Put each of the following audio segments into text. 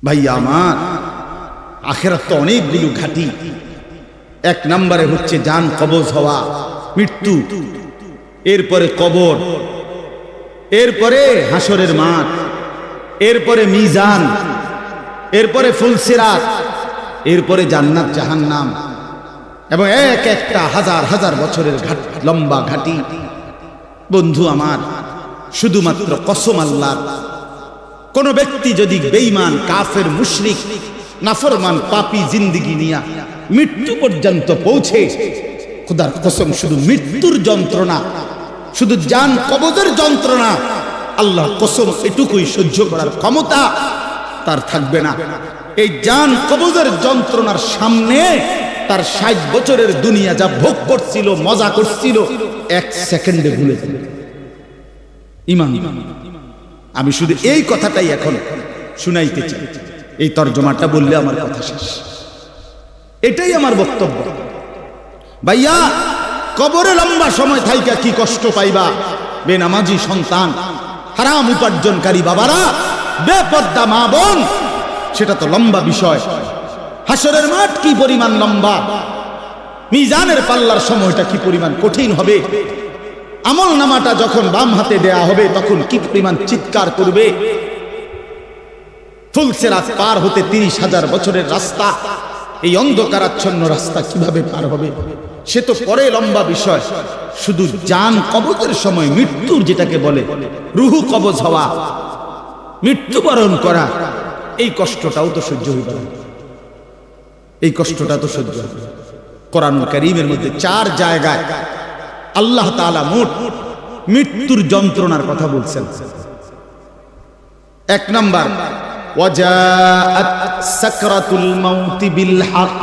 ভাইয়া আমার, আখিরাত তো অনেকগুলো ঘাটি। এক নম্বরে হচ্ছে জান কবজ হওয়া, মৃত্যু, এরপরে কবর, এরপরে হাসরের মাঠ, এরপরে মিজান, এরপরে ফুলসিরাত, এরপরে জান্নাত জাহান্নাম, এবং এক একটা হাজার হাজার বছরের লম্বা ঘাটি। বন্ধু আমার, শুধুমাত্র কসম আল্লাহ, কোন ব্যক্তি যদি বেঈমান, কাফের, মুশরিক, নাফরমান, পাপী জিন্দেগি নিয়া মৃত্যু পর্যন্ত পৌঁছে, খোদার কসম শুধু মৃত্যুর যন্ত্রণা, শুধু জান কবজের যন্ত্রণা, আল্লাহর কসম এটুকুই সহ্য করার ক্ষমতা তার থাকবে না। এই জান কবজের যন্ত্রণার সামনে তার 60 বছরের দুনিয়া যা ভোগ করছিল, মজা করছিল, এক সেকেন্ডে ভুলে যাবে। ইমান। আমি শুধু এই কথাটাই এখন শুনাইতে চাই। এই তর্জমাটা বললে আমার কথা শেষ। এটাই আমার বক্তব্য। ভাইয়া, কবরে লম্বা সময় থাইকা কি কষ্ট পাইবা? বেনামাজি সন্তান, হারাম উপার্জনকারী বাবারা, বেপর্দা মা বোন, সেটা তো লম্বা বিষয়। হাসরের মাঠ কি পরিমাণ লম্বা, মিজানের পাল্লার সময়টা কি পরিমাণ কঠিন হবে, আমল নামাটা যখন বাম হাতে দেয়া হবে তখন কি পরিমাণ চিৎকার করবে। ফুলসিরাত পার হতে 30,000 বছরের রাস্তা, এই অন্ধকারাচ্ছন্ন রাস্তা কিভাবে পার হবে সে তো পরে লম্বা বিষয়। শুধু জান কবজের সময় মৃত্যুর, যেটাকে বলে রুহু কবজ হওয়া, মৃত্যুবরণ করা, এই কষ্টটাও তো সহ্য হইবে না। এই কষ্টটা তো সহ্য হবে। কোরআনুল কারীমের মধ্যে 4 জায়গায় আল্লাহ তাআলা মোট মৃত্যুর যন্ত্রণার কথা বলছেন। 1 নাম্বার, ওয়াজাআত সাকরাতুল মাউত বিল হক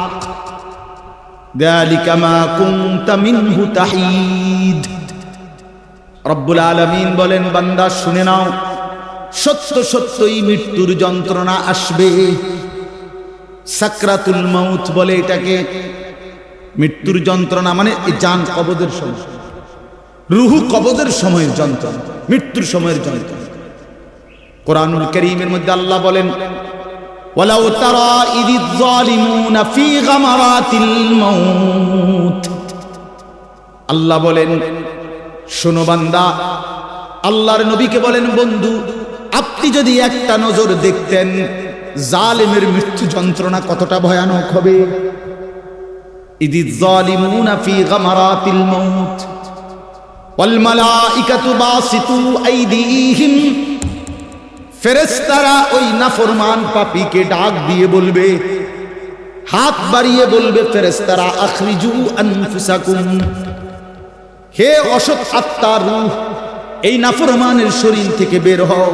যালিকা মা কুনতা মিনহু তাহিদ। রব্বুল আলামিন বলেন, বান্দা শুনে নাও, সত্য সত্যই মৃত্যুর যন্ত্রণা আসবে। সাকরাতুল মাউত বলে এটাকে। মৃত্যুর যন্ত্রণা মানে জান কবজের সময়, রুহু কবজের সময়ের যন্ত্রণা, মৃত্যুর সময়ের যন্ত্রণা। কোরআনুল কারীমের মধ্যে আল্লাহ বলেন, ওয়ালাউ তারা ইযিয যালিমুনা ফি গামারাতিল মাউত। আল্লাহ বলেন, শোনো বান্দা, আল্লাহর নবীকে বলেন, বন্ধু আপনি যদি একটা নজর দেখতেন জালিমের মৃত্যু যন্ত্রণা কতটা ভয়ানক হবে। ইযিয যালিমুনা ফি গামারাতিল মাউত ওয়াল মালাইকাতু বাসিতু আইদিহিম। ফেরেশতারা ওই নাফরমান পাপীকে ডাক দিয়ে বলবে, হাত বাড়িয়ে বলবে ফেরেশতারা, আখরিজু আনফুসাকুম, হে অসৎ আত্মার রূহ, এই নাফরমানের শরীর থেকে বের হও।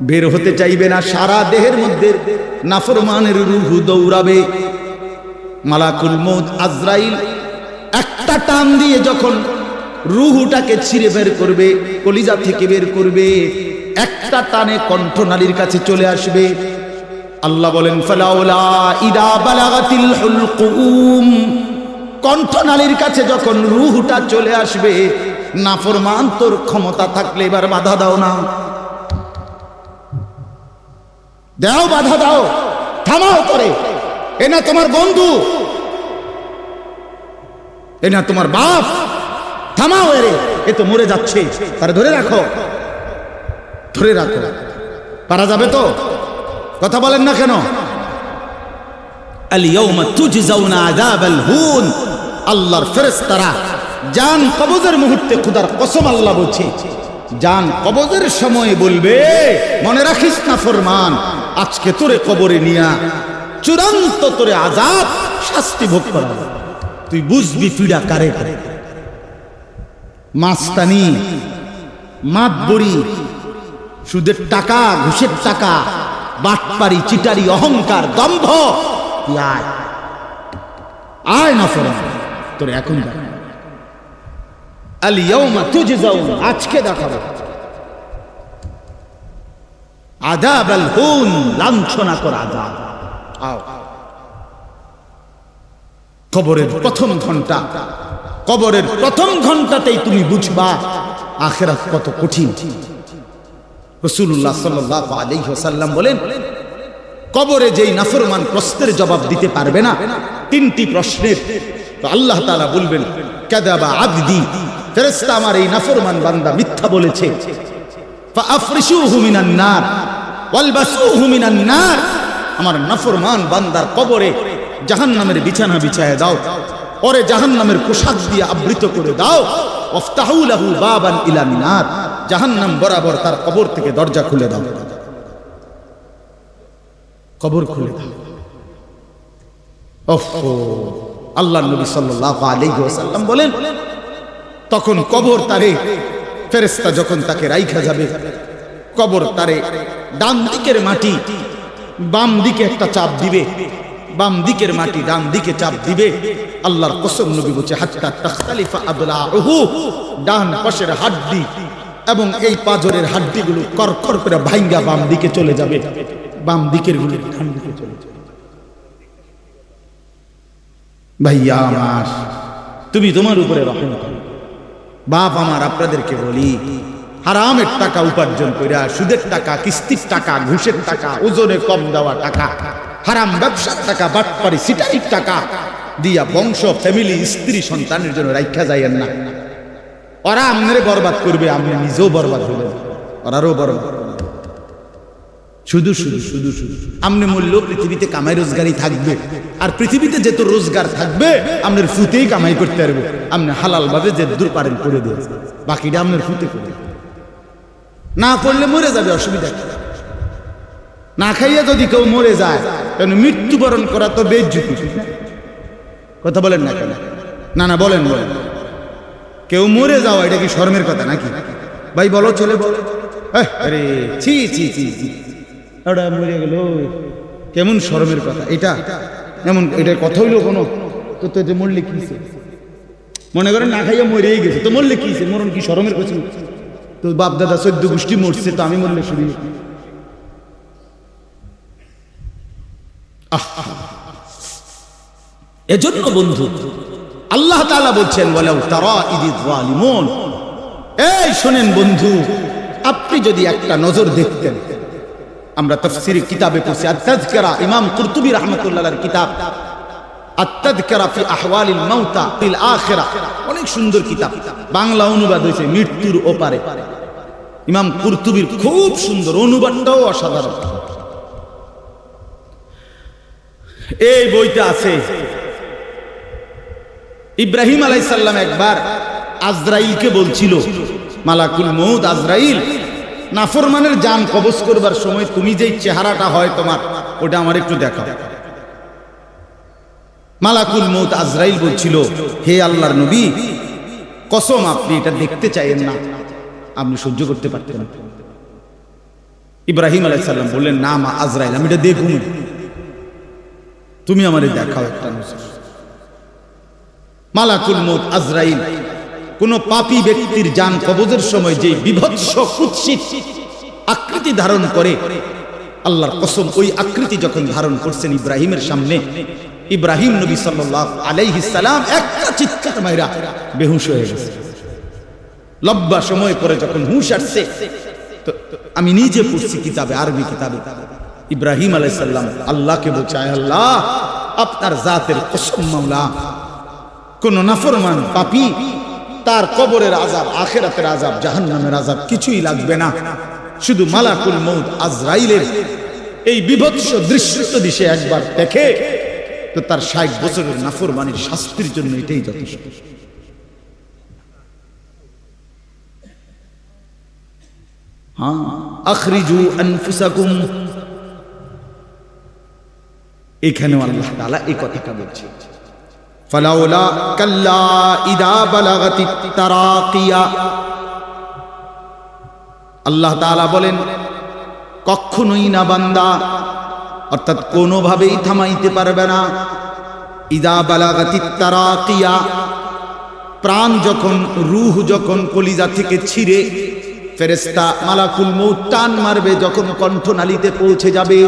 বের হতে চাইবে না, সারা দেহের মধ্যে নাফরমানের রূহ দৌড়াবে। মালাকুল মউত আজরাইল একটা টান দিয়ে যখন রূহটাকে ছিঁড়ে বের করবে, কলিজা থেকে বের করবে, একটা টানে কণ্ঠনালীর কাছে চলে আসবে। আল্লাহ বলেন, ফালাউলা ইদা বালাগাতিল হুলকুম, কণ্ঠনালীর কাছে যখন রূহটা চলে আসবে, নাফরমান তোর ক্ষমতা থাকলে এবার বাধা দাও না, দাও, বাধা দাও, থামাও করে। এ না তোমার বন্ধু, এ না তোমার বাপ, থামাও এরে, এ তো মরে যাচ্ছে, তারে ধরে রাখো, ধরে রাখো। পারা যাবে তো? কথা বলেন না কেন? আল ইয়াউমা তুজজাউনা আযাবাল হুন। আল্লাহর ফেরেশতারা জান কবজের মুহূর্তে, খোদার কসম আল্লাহ বলছে, জান কবজের সময় বলবে, মনে রাখিস না ফরমান, আজকে তোরে কবরে নিয়া চূড়ান্ত তোরে আযাব, শাস্তি ভোগ করা, তুই বুঝবি পীড়া কারে কারে। মাস্তানি, মাতবরি, সুদের টাকা, ঘুষের টাকা, বাটপারি, চিটারি, অহংকার, দম্ভ, আয় আয় না ফরমান, তোর এখন আল ইয়াউমা তুজজাউনা, আজকে দেখাবো আযাবাল হুন, লাঞ্ছনা করা আযাব। আও কবরের প্রথম ঘন্টা, কবরের প্রথম ঘন্টাতেই তুমি বুঝবা আখিরাত কত কঠিন। রাসূলুল্লাহ সাল্লাল্লাহু আলাইহি ওয়াসাল্লাম বলেন, কবরে যেই নাফরমান প্রশ্নের জবাব দিতে পারবে না, তিনটি প্রশ্নের, তো আল্লাহ তাআলা বলবেন কাযাবা আবদি, ফেরেশতা আমার এই নাফরমান বান্দা মিথ্যা বলেছে। ফাআফরিশুহু মিনান নার ওয়ালবাসুহু মিনান নার, আমার নাফরমান বান্দার কবরে জাহান্নামের বিছানা বিছায় দাও, ওরে জাহান্নামের পোশাক দিয়ে আবৃত করে দাও। ওয়াফতাহু লাহু বাবান ইলান নার, জাহান্নাম বরাবর তার কবর থেকে দরজা খুলে দাও, কবর খুলে দাও। ওহো, আল্লাহর নবী সাল্লাল্লাহু আলাইহি ওয়াসাল্লাম বলেন তখন কবর তারে, ফেরেশতা যখন তাকে রাইখা যাবে, কবর তারে ডান দিকের মাটি বাম দিকে একটা চাপ দিবে, বাম দিকের মাটি ডান দিকে চাপ দিবে। আল্লাহর কসম, নবী বলছে হাত্তা তাখতালিফা আদলাউহু, ডান পাশের হাড্ডি এবং এই পাজরের হাড্ডিগুলো করকর করে ভাঙ্গা বাম দিকে চলে যাবে, বাম দিকের গুলো ডান দিকে চলে যাবে। ভাইয়া আমার, তুমি তোমার উপরে রহম করো। বাপ আমার, আপনাদেরকে বলি, হারামের টাকা উপার্জন কইরা, সুদের টাকা, কিস্তির টাকা, ঘুষের টাকা, ওজনে কম দেওয়া টাকা, হারাম ব্যবসার টাকা, বাটপারি সিটারির টাকা দিয়া বংশ, ফ্যামিলি, স্ত্রী, সন্তানের জন্য রাইখা যাইয়েন না। ওরা আমনে বরবাদ করবে, আপনি নিজেও বরবাদ হলেন, ওরারও বরবাদ। শুধু শুধু শুধু শুধু আমনে মূল্য পৃথিবীতে কামাই রোজগারই থাকবে, আর পৃথিবীতে যেত রোজগার থাকবে আপনার ফুতেই কামাই করতে পারবে। আপনি হালাল ভাবে যে দূর পারেন করে দিয়ে, বাকিটা আপনার ফুতে করে না করলে মরে যাবে, অসুবিধা কি? না খাইয়া যদি কেউ মরে যায়, কারণ মৃত্যুবরণ করা তো বেজ্জতি, কথা বলেন না কেন? না না বলেন বলেন, কেউ মরে যাওয়া এটা কি শরমের কথা নাকি? ভাই বলো, চলে বলো। আরে ছি ছি ছি ছি, ওটা মরে গেল, কেমন শরমের কথা এটা? এমন এটা কথা হইলো কোনো? তো তো মরলে কি, মনে করেন না খাইয়া মরেই গেছে, তো মরলে কি, মরণ কি শরমের কথা? তো বাপ দাদা 14 গোষ্ঠী মরছে, তো আমি মরলে শুনি? এজন্য বন্ধু আল্লাহ তাআলা বলছেন ওয়ালাউ তারা ইযিয যালিমুন, এই শুনেন বন্ধু, আপনি যদি একটা নজর দেখতেন, আমরা তাফসীরের কিতাবে পড়ছি আত-তাযকিরা, ইমাম কুরতুবী রাহমাতুল্লাহ আলাইহির কিতাব আত-তাযকিরা ফি আহওয়ালিল মাউতা ফিল আখিরা, অনেক সুন্দর কিতাব, বাংলা অনুবাদ হয়েছে মৃত্যুর ওপারে। ইমাম কুরতুবীর খুব সুন্দর অনুবাদটাও অসাধারণ। এই বইটা আছে, ইব্রাহিম আলাইহিস সালাম একবার আজরাইলকে বলছিল, মালাকুল মউত আজরাইল, নাফরমানের জান কবজ করবার সময় তুমি যেই চেহারাটা হয় তোমার, ওটা আমার একটু দেখাও। মালাকুল মউত আজরাইল বলছিল, হে আল্লাহর নবী, কসম আপনি এটা দেখতে চাইেন না, আপনি সহ্য করতে পারতেন না। ইব্রাহিম আলাইহিস সালাম বললেন, না মা আজরাইল, আমি এটা দেখুন, তুমি আমারে দেখাও একটা নজর। মালাকুল মউত আজরাইল কোন পাপী ব্যক্তির জান কবজের সময় যে বিভৎস কুৎসিত আকৃতি ধারণ করে, আল্লাহর কসম ওই আকৃতি যখন ধারণ করছেন ইব্রাহিমের সামনে, ইব্রাহিম নবী সাল্লাল্লাহু আলাইহি সাল্লাম একটা চিৎকার মাইরা বেহুশ হয়ে গেছে। লম্বা সময় পরে যখন হুঁশ আসছে, তো আমি নিজে পড়ছি কিতাবে, আরবি কিতাবে, ইব্রাহিম আলাইহিস সালাম আল্লাহকে বলছে, আল্লাহ আপনার জাতের কসম মাওলা, কোন নাফরমান পাপী তার কবরের আযাব, আখিরাতের আযাব, জাহান্নামের আযাব কিছুই লাগবে না, শুধু মালাকুল মউত আজরাইলের এই বিভৎস দৃশ্য দিশে একবার দেখে, তো তার 60 বছরের নাফরমানির শাস্তির জন্য এটাই যথেষ্ট। হ্যাঁ, আখরিজু আনফুসাকুম, এখানেও আল্লাহ তাআলা এই কথাটা বলছে, ফালাউলা কাল্লা ইদা বালাগাতিত তারাকিয়া। আল্লাহ তাআলা বলেন, কখনোই না বান্দা, অর্থাৎ কোনোভাবেই থামাইতে পারবে না, ইদা বালাগাতিত তারাকিয়া, প্রাণ যখন, রূহ যখন কলিজা থেকে ছিঁড়ে ফেরেশতা মালাকুল মউত টান মারবে, যখন কণ্ঠনালীতে পৌঁছে যাবে,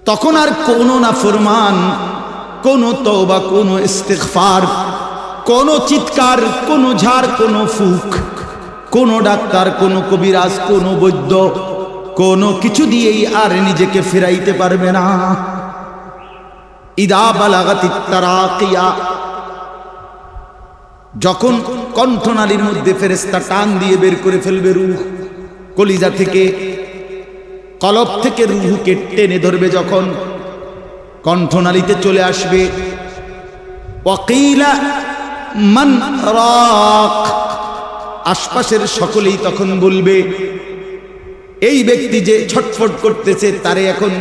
তখন আর কোন নাফরমান, কোন তওবা, কোন ইস্তিগফার, কোন চিৎকার, কোন ঝাড়, কোন ফুক, কোন ডাক্তার, কোন কবিরাজ, কোন বৈদ্য, কোনো কিছু দিয়েই আর নিজেকে ফেরাইতে পারবে না। ইদা বালাগাতিত তারাকিয়া, যখন কণ্ঠনালীর মধ্যে ফেরেশতা টান দিয়ে বের করে ফেলবে রূহ, কলিজা থেকে কলব থেকে রূহকে টেনে ধরবে, যখন কণ্ঠনালীতে চলে আসবে, ওয়াকিলা মান রাক, আশপাশের সকলেই তখন বলবে এই ব্যক্তি যে ছটফট করতেছে তারে এখন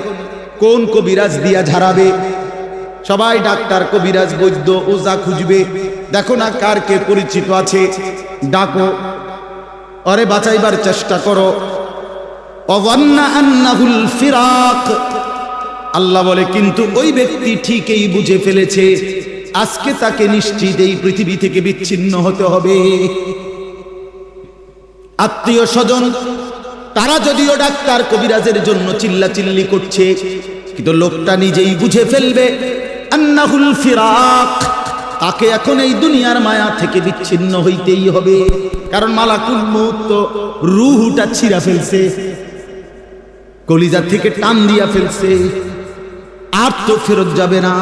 কোন কবিরাজ দিয়া ঝাড়াবে। সবাই ডাক্তার, কবিরাজ, বৈদ্য, ওঝা খুঁজবে, দেখো না কার কে পরিচিত আছে, ডাকো, আরে বাঁচাইবার চেষ্টা করো। ওয়ান্না আন্নাহুল ফিরাক, আল্লাহ বলে কিন্তু ওই ব্যক্তি ঠিকই বুঝে ফেলেছে আজকে তাকে নিশ্চিত এই পৃথিবী থেকে বিচ্ছিন্ন হতে হবে। আত্মীয় স্বজন তারা যদিও ডাক্তার কবিরাজের জন্য চিল্লাচিল্লি করছে, কিন্তু লোকটা নিজেই বুঝে ফেলবে আন্নাহুল ফিরাক, তাকে এখন এই দুনিয়ার মায়া থেকে বিচ্ছিন্ন হইতেই হবে। কারণ মালাকুল মউত তো রূহটা ছিঁড়া ফেলছে, কলিজা থেকে টান দিয়া ফেলছে, আর তো ফেরত যাবে না,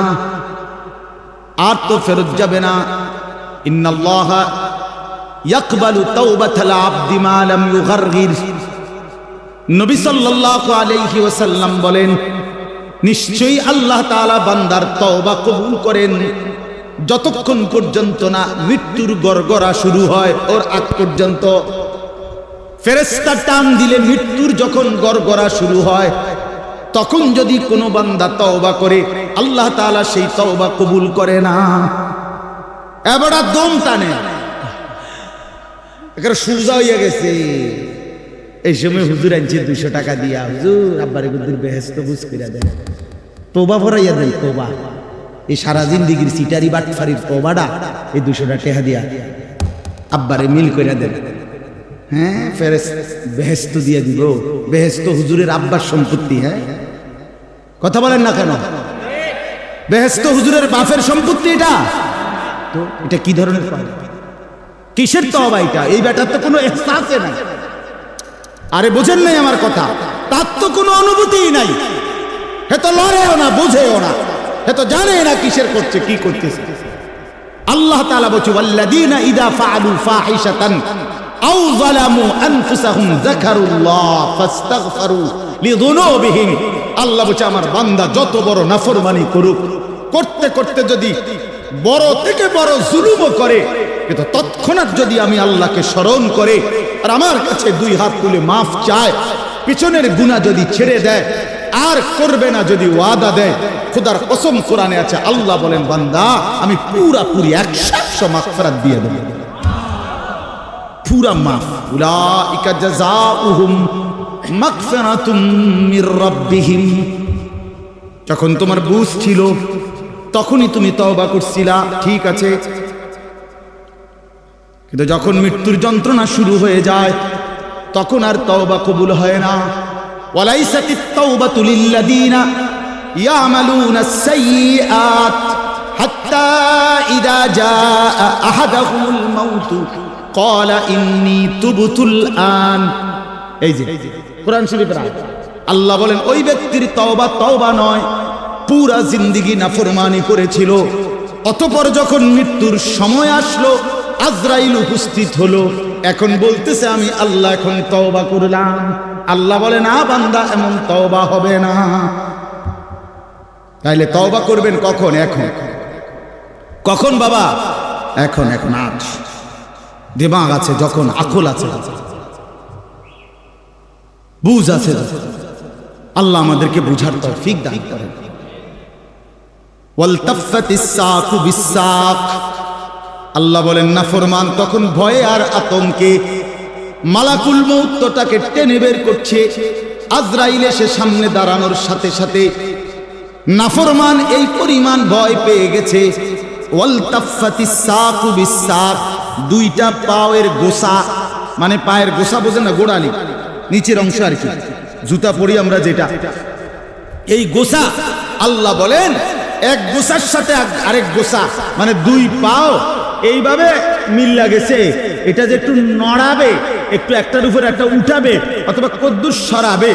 আর তো ফেরত যাবে না। ইন্নাল্লাহা ইয়াকবালু তাওবাতাল আবদি মা লাম ইউগারগির, নবী সাল্লাল্লাহু আলাইহি ওয়াসাল্লাম বলেন নিশ্চয়ই আল্লাহ তাআলা বান্দার তওবা কবুল করেন যতক্ষণ পর্যন্ত না মৃত্যুর গড়গড়া শুরু হয়, ওর আগ পর্যন্ত। ফেরেশতা টান দিলে মৃত্যুর যখন গড়গড়া শুরু হয় তখন যদি কোনো বান্দা তওবা করে আল্লাহ তাআলা সেই তওবা কবুল করে না। এবারে দম টানে, একেবারে সুজা হইয়া গেছে। এই সময় হুজুর আনছে 200 টাকা দিয়া, হুজুর আব্বারে গুদ্দুর বেহেশত বুঝ কইরা দেন, তওবা ভরাইয়া দেন, তওবা। এই সারা জিন্দেগির সিটারি বাটফারির তওবাটা এই 200 টাকা দিয়া আব্বারে মিল কইরা দেন। হ্যাঁ, বেহেশত দিয়ে দিব। বেহেশত হুজুরের আব্বার সম্পত্তি। হ্যাঁ, কথা বলেন না কেন? বেহেশত হুজুরের বাপের সম্পত্তি। এটা তো এটা কি ধরনের কিসের তওবা এটা? এই ব্যাটার তো কোনো এহসাসে নাই। আরে বোঝেন নাই আমার কথা? তার তো কোনো অনুভূতিই নাই, হে তো লড়েও না, বুঝেও না, হে তো জানে না কিসের করছে, কি করতেছে। আল্লাহ তাআলা বলছে ওয়াল্লাযীনা ইযা ফাআলু ফাহিশাতান আও যালামু আনফুসাহুম যাকারুল্লাহ ফাস্তাগফিরু লিযুনুবিহিম। আল্লাহ বলছে আমার বান্দা যত বড় নাফরমানি করুক, করতে করতে যদি বড় থেকে বড় জুলুমও করে, কিন্তু তৎক্ষণাৎ যদি আমি আল্লাহকে স্মরণ করে আর আমার কাছে 2 হাত তুলে মাফ চায়, পিছনের গুনাহ যদি ছেড়ে দেয় আর করবে না যদি ওয়াদা দেয়, খোদার কসম কোরআনে আছে, আল্লাহ বলেন বান্দা আমি পুরাপুরি 100% মাগফিরাত দিয়ে দেব, পুরা মাফ। উলাইকা জাযাউহুম মাগফিরাতুম মির রাব্বিহিম। যখন তোমার বুঝ ছিল তখনই তুমি তওবা করছিলা, ঠিক আছে, কিন্তু যখন মৃত্যুর যন্ত্রণা শুরু হয়ে যায় তখন আর তওবা কবুল হয় না। ওয়ালাইসাতিত তাওবাতু লিল্লাযীনা ইয়ামালুনাস সাইয়্যাত হাত্তা ইযা জাআ আহাদাহুমুল মাউতু ক্বালা ইন্নী তুবতুল আন। এই যে কোরআন শরীফের আয়াত। আল্লাহ বলেন ওই ব্যক্তির তওবা তওবা নয়, পুরা জিন্দেগি নাফরমানি করেছিল, অতঃপর যখন মৃত্যুর সময় আসলো আজরাইল উপস্থিত হলো, এখন বলতেছে আমি আল্লাহ এখন তওবা করলাম। আল্লাহ বলে না বান্দা এমন তওবা হবে না। তাইলে তওবা করবেন কখন? এখন। কখন বাবা? এখন। এখন আজ দিমাগ আছে, যখন আকল আছে, বুঝ আছে, আল্লাহ আমাদেরকে বুঝার তৌফিক দান করেন। ওয়ালতাফাতিস সাকু বিসাক। আল্লাহ বলেন নাফরমান তখন ভয়ে আর আতঙ্কে মালাকুল মউত তাকে টেনে বের করছে। আজরাইল এসে সামনে দাঁড়ানোর সাথে সাথে নাফরমান এই পরিমাণ ভয় পেয়ে গেছে। ওয়ালতাফাতিস সাকু বিসাক, 2টা পায়ের গোসা, মানে পায়ের গোসা বোঝেন না, গোড়ালি নিচের অংশ আর কি, জুতা পরি আমরা যেটা, এই গোসা আল্লাহ বলেন এক গোসার সাথে আরেক গোসা, মানে 2 পাও এইভাবে মিল্লা গেছে, এটা যে একটু নড়াবে, একটু একটার উপর একটা উঠাবে অথবা কদ্দুস সরাবে,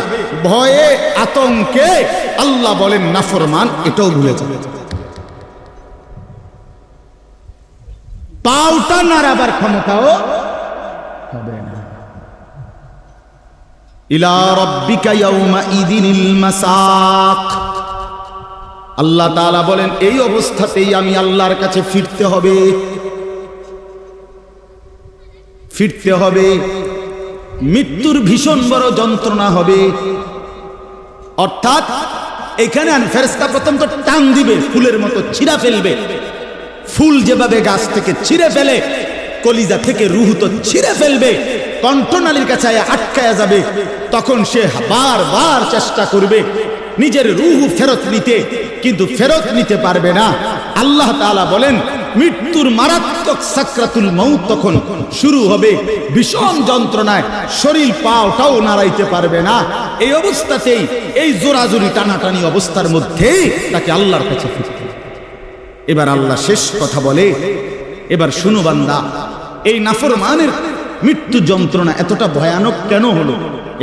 ভয়ে আতঙ্কে আল্লাহ বলেন নাফরমান এটাও ভুলে যাবে। পাউটা নাড়াবার ক্ষমতাও হবে না। ইলা রাব্বিকা ইয়াউমা ইদিনিল মাসাক। আল্লাহ তাআলা বলেন এই অবস্থাতেই আমি আল্লাহর কাছে ফিরতে হবে, ফিরতে হবে। মৃত্যুর ভীষণ বড় যন্ত্রণা হবে। অর্থাৎ এখানে ফেরেশতা প্রথম তো টান দিবে, ফুলের মতো ছিঁড়া ফেলবে। ফুল যেভাবে গাছ থেকে ছিঁড়ে ফেলে, কলিজা থেকে রূহ তো ছিঁড়ে ফেলবে, কণ্ঠনালীর কাছে আটকায়া যাবে। তখন সে বারবার চেষ্টা করবে নিজের রূহ ফেরত নিতে, কিন্তু ফেরত নিতে পারবে না। আল্লাহ তাআলা বলেন মৃত্যুর মারাত্মক সাকরাতুল মউত তখন শুরু হবে, ভীষণ যন্ত্রণায় শরীর পাওটাও নাড়াইতে পারবে না। এই অবস্থাতেই, এই জোরাজুরি টানাটানি অবস্থার মধ্যে তাকে আল্লাহর কাছে ফিরতে। এবার আল্লাহ শেষ কথা বলে, এবার শুনো বান্দা, এই নাফরমানের মৃত্যু যন্ত্রণা এতটা ভয়ানক কেন হলো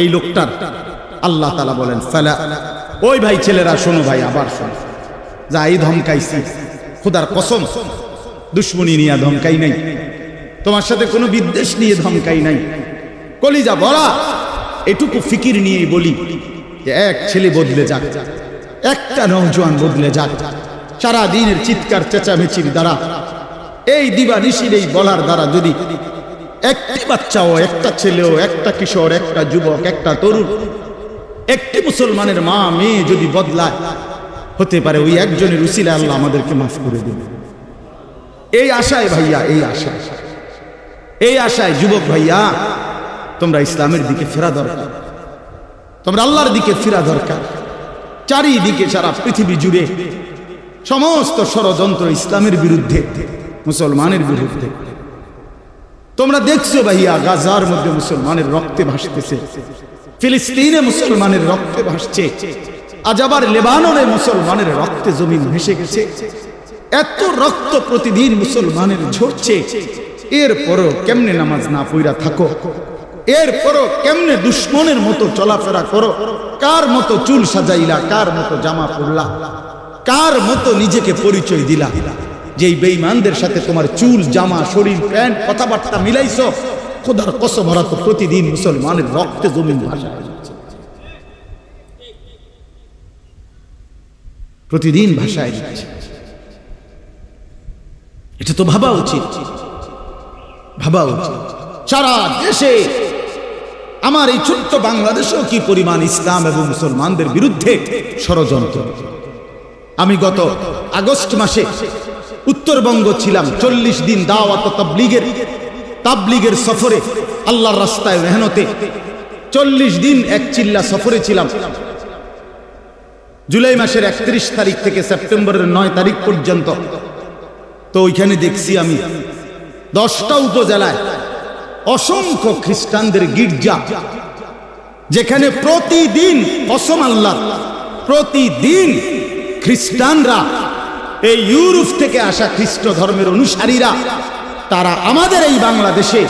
এই লোকটার? আল্লাহ তাআলা বলেন ফালা, ওই ভাই ছেলেরা শোনো ভাই, আবার শোনো। যা এই ধমকাইছি, খোদার কসম দুশ্মনী নিয়ে ধমকাই নাই, তোমার সাথে কোনো বিদ্বেষ নিয়ে ধমকাই নাই, কলিজা বলা এটুকু ফিকির নিয়েই বলি যে এক ছেলে বদলে যাক, একটা নওজোয়ান বদলে যাক, সারা দিনের চিৎকার চেঁচামেচির দ্বারা, এই দিবানিশির এই বলার দ্বারা যদি একটি বাচ্চাও, একটা ছেলেও, একটা কিশোর, একটা যুবক, একটা তরুণ, একটি মুসলমানের মা মেয়ে যদি বদলায়, হতে পারে ওই একজনের উসিলায় আল্লাহ আমাদেরকে মাফ করে দেবে। এই আশায় ভাইয়া, এই আশায় যুবক ভাইয়া, তোমরা ইসলামের দিকে ফেরা দরকার, তোমরা আল্লাহর দিকে ফেরা দরকার। চারিদিকে সারা পৃথিবী জুড়ে সমস্ত ষড়যন্ত্র ইসলামের বিরুদ্ধে, মুসলমানের বিরুদ্ধে। তোমরা দেখছো ভাইয়া, গাজার মধ্যে মুসলমানের রক্তে ভাসতেছে, ফিলিস্তিনে মুসলমানের রক্তে ভাসছে, আজ আবার লেবাননে মুসলমানের রক্তে জমিন ভেসে গেছে। এত রক্ত প্রতিদিন মুসলমানের ঝরছে, এরপরও কেমনে নামাজ না পড়া থাকো, এরপরও কেমনে দুশ্মনের মতো চলাফেরা করো, কার মতো চুল সাজাইলা, কার মতো জামা পরলা, কার মতো নিজেকে পরিচয় দিলা, যে এই বেঈমানদের সাথে তোমার চুল, জামা, শরীর, প্যান্ট, কথাবার্তা মিলাইছো। খোদার কসম, ওরা তো প্রতিদিন মুসলমানের রক্তে জমিন ভাসায়, প্রতিদিন ভাষায় দিচ্ছে। এটা তো ভাবা উচিত, ভাবা উচিত। সারা দেশে, আমার এই ছোট্ট বাংলাদেশেও কি পরিমাণ ইসলাম এবং মুসলমানদের বিরুদ্ধে ষড়যন্ত্র। আমি গত আগস্ট মাসে উত্তরবঙ্গ ছিলাম, 40 দিন দাওয়াত তাবলীগের সফরে, আল্লাহর রাস্তায় মেহনতে 40 দিন এক চিল্লা সফরে ছিলাম। জুলাই মাসের 31 তারিখ থেকে সেপ্টেম্বরের 9 তারিখ পর্যন্ত। তো ওইখানে দেখছি আমি 10টা উপজেলায় অসংখ্য খ্রিস্টানদের গির্জা, যেখানে প্রতিদিন, কসম আল্লাহ, প্রতিদিন খ্রিস্টানরা, এই ইউরোপ থেকে আসা খ্রিস্ট ধর্মের অনুসারীরা, তারা আমাদের এই বাংলাদেশে,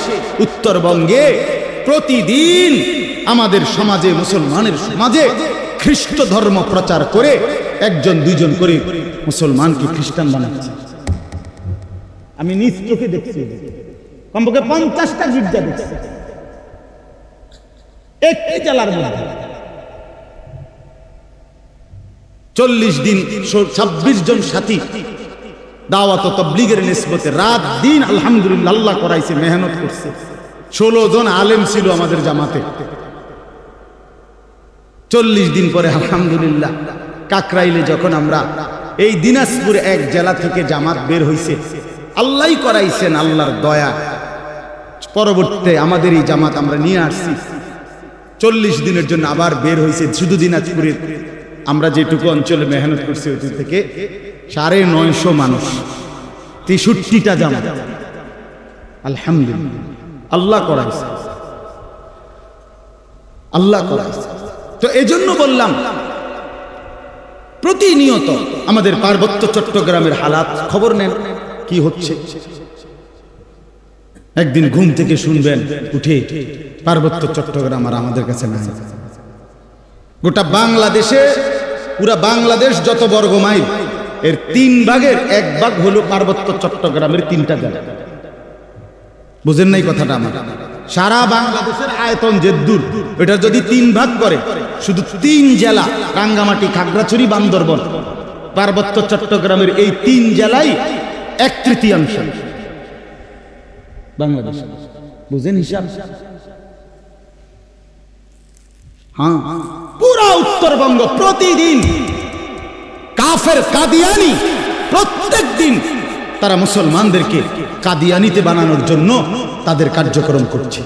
উত্তরবঙ্গে প্রতিদিন আমাদের সমাজে, মুসলমানের সমাজে খ্রিস্ট ধর্ম প্রচার করে 1জন 2জন করে মুসলমানকে খ্রিস্টান বানাচ্ছে। আমি নিজ চোখে দেখছি, কমপক্ষে 50টা গির্জা দেখছি একটি জেলার মধ্যে। 40 দিন 26 জন সাথী দাওয়াত ও তাবলীগের নিসবতে রাত দিন আলহামদুলিল্লাহ আল্লাহ করাইছে, মেহনত করছে। 16 জন আলেম ছিল আমাদের জামাতে। 40 দিন পরে আলহামদুলিল্লাহ কাকরাইলে যখন আমরা, এই দিনাজপুর এক জেলা থেকে জামাত বের হইছে, আল্লাহই করাইছেন, আল্লাহর দয়া। পরবর্তীতে আমাদের এই জামাত আমরা নিয়ে আসছি। 40 দিনের জন্য আবার বের হইছে শুধু দিনাজপুরের, আমরা যেটুকু অঞ্চলে মেহনত করছি ওই থেকে 950 মানুষ, 63টা জামাত। আলহামদুলিল্লাহ আল্লাহ করাইছে, আল্লাহ করাইছে। তো এজন্য বললাম, প্রতিনিয়ত আমাদের পার্বত্য চট্টগ্রামের হালাত খবর নেন কি হচ্ছে। একদিন ঘুম থেকে শুনবেন উঠে পার্বত্য চট্টগ্রাম আর আমাদের কাছে নাই। গোটা বাংলাদেশে, পুরা বাংলাদেশ যত বর্গ মাইল, এর 3 ভাগের 1 ভাগ হলো পার্বত্য চট্টগ্রামের 3টা জেলা। বুঝেন নাই কথাটা আমার? সারা বাংলাদেশের আয়তন যে দূর, এটা যদি 3 ভাগ করে, শুধু 3 জেলা রাঙ্গামাটি, খাগড়াছড়ি, বান্দরবন, পার্বত্য চট্টগ্রামের এই 3 জেলাই 1/3 বাংলাদেশ। বুঝেন হিসাব? হ্যাঁ, পুরা উত্তরবঙ্গ প্রতিদিন কাফের কাদিয়ানি, প্রত্যেক দিন তারা মুসলমানদেরকে কাদিয়ানিতে বানানোর জন্য তাদের কার্যক্রম করছে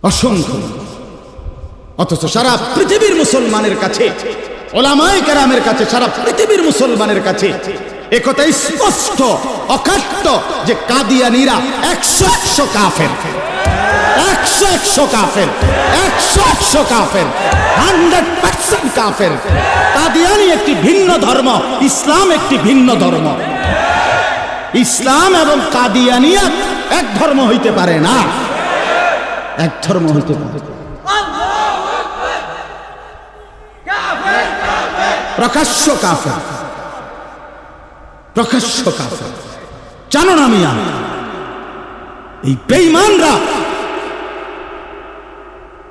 অসংখ্য। অথচ সারা পৃথিবীর মুসলমানের কাছে, ওলামায়ে কেরামের কাছে, সারা পৃথিবীর মুসলমানের কাছে একথা স্পষ্ট অকাট্য যে কাদিয়ানিরা 100 কাফের, 100 কাফের, 100 কাফের, 100% কাফের। কাদিয়ানি একটি ভিন্ন ধর্ম, ইসলাম একটি ভিন্ন ধর্ম। ইসলাম এবং কাদিয়ানিয়া এক ধর্ম হইতে পারে না, এক ধর্ম হইতে পারে। প্রকাশ্য কাফের, প্রকাশ্য কাফের। জানো না মিয়া, এই বেঈমানরা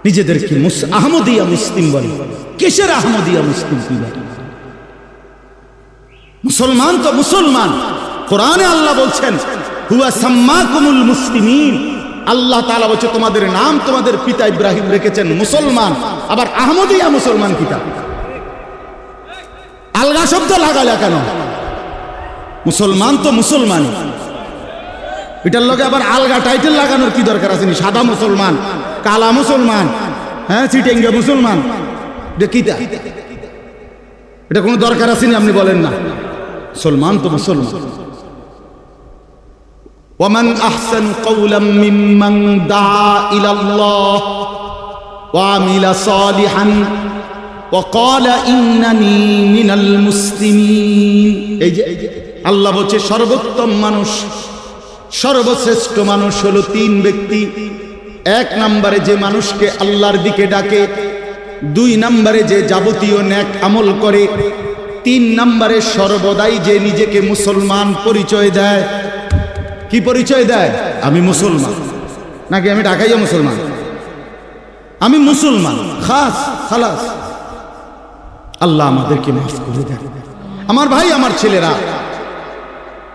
নিজেদেরকে আহমদিয়া মুসলিম বলে। কিসের আহমদিয়া মুসলিম? মুসলমান তো মুসলমান। কোরআনে আল্লাহ বলছেন হুয়া সাম্মাকুমুল মুসলিমিন। আল্লাহ তাআলা বলছে তোমাদের নাম তোমাদের পিতা ইব্রাহিম রেখেছেন মুসলমান। আবার আহমদিয়া মুসলমান কিতা? আলগা শব্দ লাগালে কেন? মুসলমান তো মুসলমান, এটার লগে আবার আলগা টাইটেল লাগানোর কি দরকার আছে? সাদা মুসলমান, কালা মুসলমান, হ্যাঁ চিটেঙ্গা মুসলমান, এটা কিতা? এটা কোনো দরকার আছে? আপনি বলেন না। মুসলমান তো মুসলমান। ওয়ামান আহসানু কাওলাম মিম্মান দাআ ইলাল্লাহ ওয়া আমিলা সালিহান ওয়া ক্বালা ইন্নানী মিনাল মুসলিমিন। এই যে আল্লাহ বলছে সর্বোত্তম মানুষ, সর্বশ্রেষ্ঠ মানুষ হলো 3 ব্যক্তি। 1 নম্বরে যে মানুষকে আল্লাহর দিকে ডাকে, 2 নম্বরে যে যাবতীয় নেক আমল করে, 3 নম্বরে সর্বদাই যে নিজেকে মুসলমান পরিচয় দেয়। কি পরিচয় দেয়? আমি মুসলমান, নাকি আমি ঢাকাইয়া মুসলমান, আমি মুসলমান, খাস খালাস। আল্লাহ আমাদেরকে মাফ করে দেন। আমার ভাই, আমার ছেলেরা,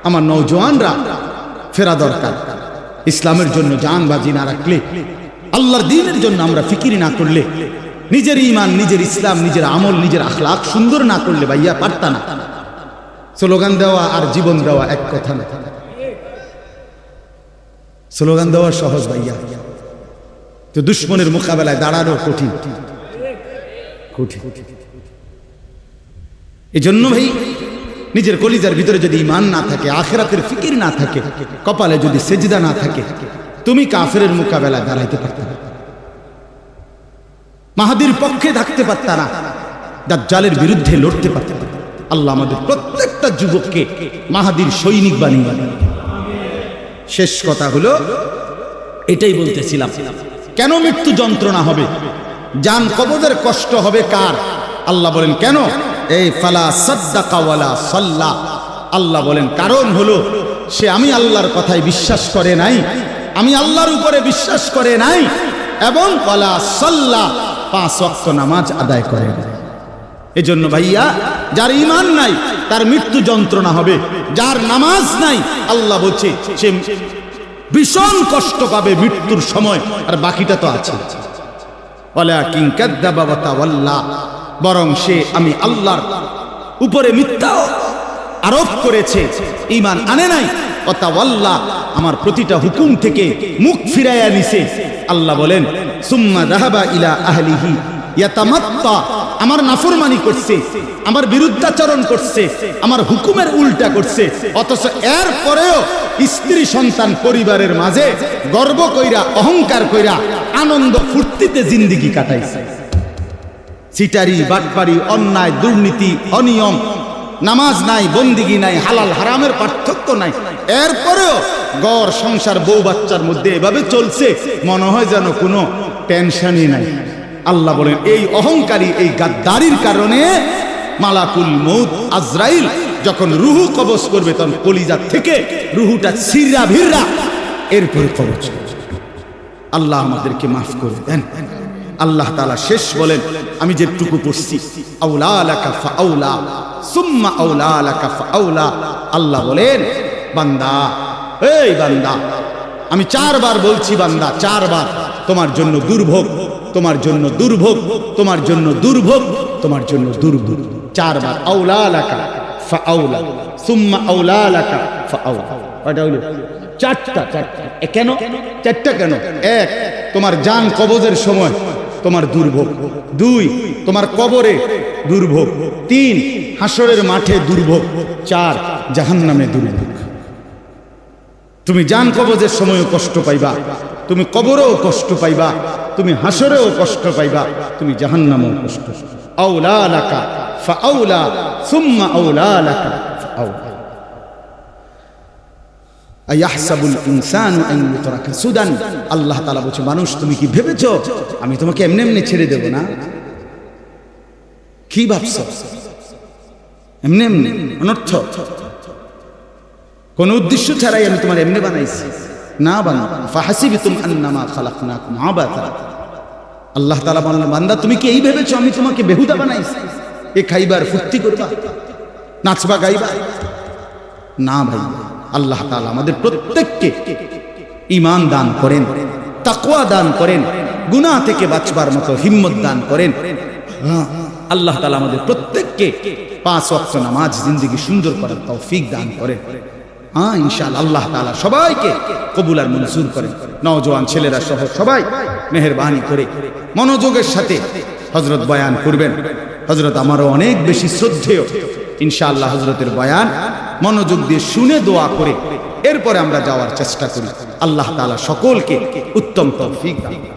আমার নওজোয়ানরা ফেরা দরকার। ইসলামের জন্য জান বাজি না রাখলে, আল্লাহর দ্বীনের জন্য আমরা ফিকির না করলে, নিজের ঈমান, নিজের ইসলাম, নিজের আমল, নিজের আখলাক সুন্দর না করলে ভাইয়া পারতা না। স্লোগান দেওয়া আর জীবন দেওয়া এক কথা না। স্লোগান দেওয়া সহজ ভাইয়া, তো দুশ্মনের মোকাবেলায় দাঁড়ানো কঠিন কঠিন। এই জন্য ভাই নিজের কলিজার ভিতরে যদি ঈমান না থাকে, আখিরাতের ফিকির না থাকে, কপালে যদি সেজদা না থাকে, তুমি কাফেরের মোকাবেলায় দাঁড়াইতে পারতে না, মাহাদির পক্ষে থাকতে পারত না, দাজ্জালের বিরুদ্ধে লড়তে পারত না। আল্লাহ আমাদের প্রত্যেকটা যুবককে মাহাদির সৈনিক বানিয়ে দেন। শেষ কথা হলো এটাই বলতেছিলাম, কেন মৃত্যু যন্ত্রণা হবে, জান কবজের কষ্ট হবে কার? আল্লাহ বলেন কেন? এই ফালা সাদ্দাকা ওয়ালা সাল্লা। আল্লাহ বলেন কারণ হলো সে আমি আল্লাহর কথায় বিশ্বাস করে নাই, আমি আল্লাহর উপরে বিশ্বাস করে নাই, এবং ওয়ালা সাল্লা 5 ওয়াক্ত নামাজ আদায় করে নাই। এজন্য ভাইয়া, যার ঈমান নাই তার মৃত্যু যন্ত্রণা হবে, যার নামাজ নাই আল্লাহ বলছে সে ভীষণ কষ্ট পাবে মৃত্যুর সময়। আর বাকিটা তো আছে, ওয়ালাকিন কাযযাবা ওয়া তাওয়াল্লা, বরং সে আমি আল্লাহর উপরে মিথ্যা আরোপ করেছে, ঈমান আনে নাই। ওয়া তাওয়াল্লা, আমার প্রতিটা হুকুম থেকে মুখ ফিরাইয়া নিছে। আল্লাহ বলেন সুম্মা যাহাবা ইলা আহলিহি ইয়াতামাত্তা, আমার নাফরমানি করছে, আমার বিরুদ্ধাচরণ করছে, আমার হুকুমের উল্টা করছে, অথচ এর পরেও স্ত্রী সন্তান পরিবারের মাঝে গর্ব কইরা, অহংকার কইরা, আনন্দ ফুর্তিতে জিন্দেগি কাটাইছে। সিটারি, বাটপারি, অন্যায়, দুর্নীতি, অনিয়ম, নামাজ নাই, বন্দিগি নাই, হালাল হারামের পার্থক্য নাই, এরপরেও ঘর সংসার বউ বাচ্চার মধ্যে এভাবে চলছে, মনে হয় যেন কোনো টেনশনই নাই। আল্লাহ বলেন এই অহংকারী, এই গাদ্দারির কারণে মালাকুল মউত আজরাইল যখন রুহু কবজ করবে তখন কলিজা থেকে রুহুটা ছিঁড়া ভিড়া এরপরে কবজ করবে। আল্লাহ আমাদেরকে মাফ করে দেন। আল্লাহ তাআলা শেষ বলেন, আমি যেটুকু পড়ছি, আউলা লাকা ফাআউলা সুম্মা আউলা লাকা ফাআউলা। আল্লাহ বলেন বান্দা, এই বান্দা, আমি 4 বার বলছি বান্দা, 4 বার তোমার জন্য দুর্ভোগ, তোমার জন্য দুর্ভোগ, তোমার জন্য দুর্ভোগ, তোমার জন্য দুর্ভোগ। 4 বার আউলা লাকা ফাআউলা সুম্মা আউলা লাকা ফাআউলা। কয়টা হলো? 4টা। কেন 4টা কেন? 1 তোমার জান কবজের সময় তোমার দুর্ভোগ, 2 তোমার কবরে দুর্ভোগ, 3 হাসরের মাঠে দুর্ভোগ, 4 জাহান্নামে দুর্ভোগ। তুমি জান কবজের সময়ও কষ্ট পাইবা, তুমি কবরেও কষ্ট পাইবা, তুমি হাসরেও কষ্ট পাইবা, তুমি জাহান্নামেও কষ্ট। আউলা লাকা ফাআউলা সুম্মা আউলা লাকা ফাআউলা। আয়াহসাবুল ইনসানু আন ইউতরাকা সুদান। আল্লাহ তাআলা বলছে, মানুষ তুমি কি ভেবেছো আমি তোমাকে এমনি এমনি ছেড়ে দেব না? কি ভাবছো? এমনি এমনি অনর্থ, কোন উদ্দেশ্য ছাড়াই আমি তোমার এমনি বানাইছি না। বান্দা ফাহাসিবতুম আন্নামা খালাকনাকুম আবাসা। আল্লাহ তাআলা বললেন, বান্দা তুমি কি এই ভেবেছো আমি তোমাকে বেহুদা বানাইছি? এ খাইবার ফুর্তি করবা, নাচবা গাইবা? না ভাই, আল্লাহ তাআলা আমাদের প্রত্যেককে ঈমান দান করেন, তাকওয়া দান করেন, গুনাহ থেকে বাঁচবার মতো হিম্মত দান করেন। আল্লাহ তাআলা আমাদের প্রত্যেককে 5 ওয়াক্ত নামাজ জিন্দেগি সুন্দর করার তৌফিক দান করেন। ইনশাআল্লাহ আল্লাহ তাআলা সবাইকে কবুল আর মঞ্জুর করেন। নওজোয়ান ছেলেরা সহ সবাই মেহেরবানি করে মনোযোগের সাথে হযরত বয়ান করবেন। হযরত আমারও অনেক বেশি শ্রদ্ধেয়। ইনশাআল্লাহ হযরতের বয়ান মনোযোগ দিয়ে শুনে দোয়া করে এরপরে আমরা যাওয়ার চেষ্টা করি। আল্লাহ তাআলা সকলকে উত্তম তৌফিক দান করেন।